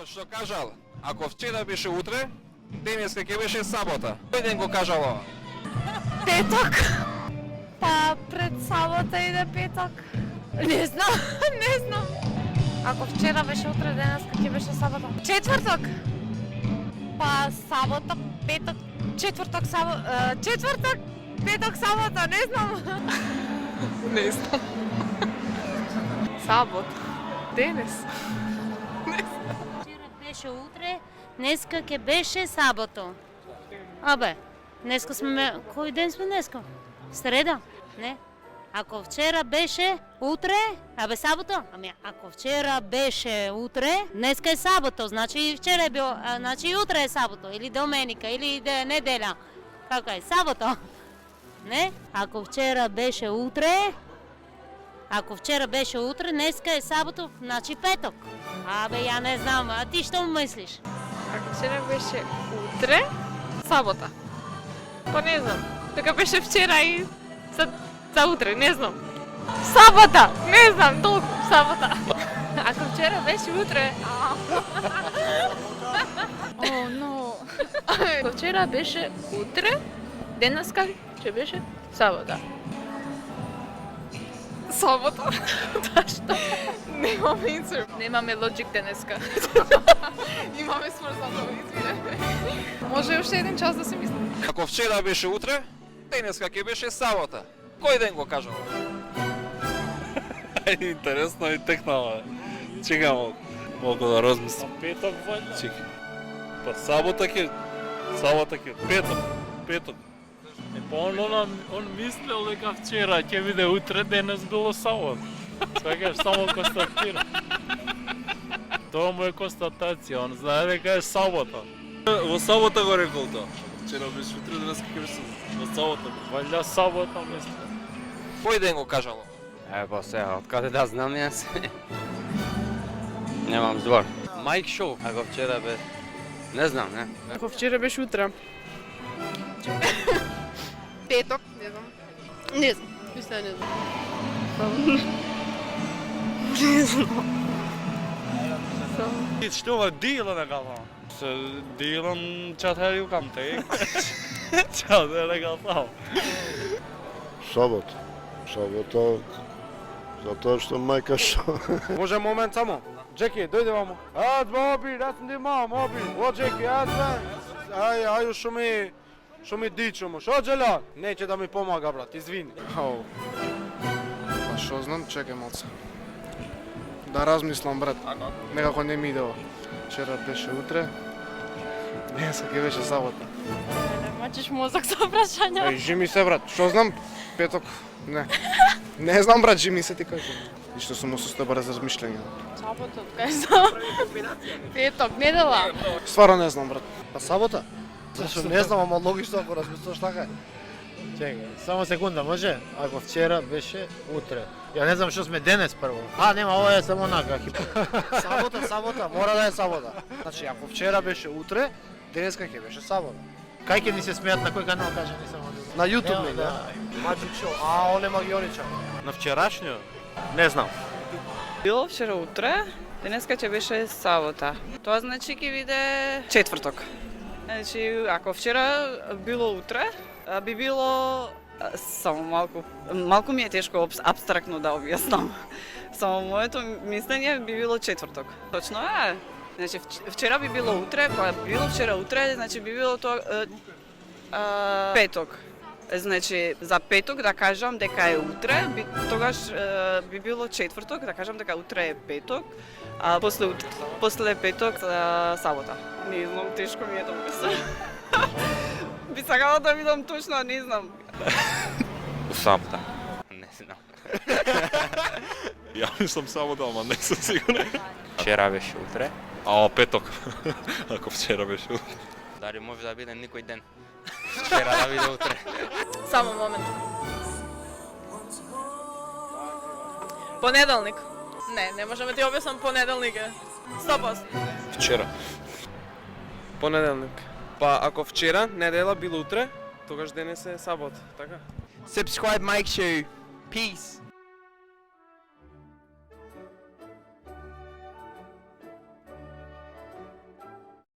Вот что кажал, ако вчера беше утре, денеска ќе беше сабота. Кој ден го кажал ова? Петок. Па пред сабота иде петок. Не знам, не знам. Ако вчера беше утре, денеска ќе беше сабота. Четврток. Па сабота, петок, четврток, сабота, четврток, петок, сабота, не знам. Не знам. Сабот. Денес. Вчера беше утре, днеска ќе беше сабото. Абе, днеска сме, кој ден сме днеска? Среда? Не. Ако вчера беше утре, абе сабото? Ами ако вчера беше утре, днеска е сабото, значи и вчера е било, значи и утре е сабото, или доменика, или неделя. Како е? Сабото? Не? Ако вчера беше утре, днеска е сабото, значи петок. Абе, ја не знам, а ти што мислиш? Ако вчера беше утре, сабота. Па не знам. Така беше вчера и за утре, не знам. Сабота! Не знам, толку, сабота. Ако вчера беше утре... О, но... Ако вчера беше утре, денеска ќе беше сабота. Сабота? Зашто? Немаме инсер. Немаме лоджик денеска. Имаме сврзано, извинете. Може уште еден час да се мислим. Ако вчера беше утре, денеска ќе беше сабота. Кој ден го кажал? Интересно и технава. Чекай малку да размислам. Петок вајда? Чекай. Па сабота ќе петок. Па он мислел дека вчера ќе биде утре, денес било сабот. Сваќаш, само констатира. Тоа му е констатација, он знае дека е сабота. Во сабота го рекол тоа. Вчера беше утре, денес ќе беше во сабота. Вајда сабота мисли. Кој ден го кажал? Ево сега, откаде да знам јас? Немам збор. Майк Шоу, ако вчера бе... Не знам, не? Ако вчера беше утре. Петок, не знам. Не знам, мисля не знам. Не знам. Што ва дила на гала? Се дилам чатари канте. Чатари гала. Сабота, затоа што мајка што. Може момент само? Джеки, дојде вамо. Моби, да сум дима, моби. О, Джеки, ају шо ми дичомо, шо джела? Неќе да ми помага, брат, извини. Ау. Па шо знам, чекај малце. Да размислам, брат. Некако не ми иде ова. Вчера беше утре, денеска ќе беше сабота. Не мачиш мозок со прашања. Жими се, брат. Шо знам? Петок? Не. Не знам, брат, жими се ти кажам. И што сум осуста брз размишљање. Саботот, кај знам. Петок, недела. Стварно не знам, брат. Па сабота? Зашто не знам, ама логично ако размислуваш така. Чекај, само секунда, може? Ако вчера беше утре. Ја не знам што сме денес прво. Нема, ова е само онака. Сабота, мора да е сабота. Значи, ако вчера беше утре, денеска ќе беше сабота. Кај ќе ни се смеат, на кој канал каже ни само? На YouTube ли, да? Magic Show, он е магионичар. На вчерашниот? Не знам. Било вчера утре, денеска ќе беше сабота. Тоа значи ќе биде четврток. Значи, ако вчера било утре, би било само малку ми е тешко апстрактно да објаснам. Само моето мислење би било четврток. Точно е. Значи вчера би било утре, па било вчера утре, значи би било тоа петок. Значи за петок да кажам дека е утре, тогаш би било четврток, да кажам дека утре е петок, а после петок сабота. Не знам, тешко ми е да мислам. Би сакала да видам точно, не знам. Сабота. Не знам. Ја мислам сабота, ама не сум сигурен. Вчера беше утре. Петок. Ако вчера беше утре. Дали може да биде никој ден. Вчера да биде утре. Само момент. Понеделник. Не можам да ти објаснам понеделник е. 100%. Вчера. Понеделник. Па ако вчера, недела било утре, тогаш денес е сабота, така? Subscribe Mike Show. Peace.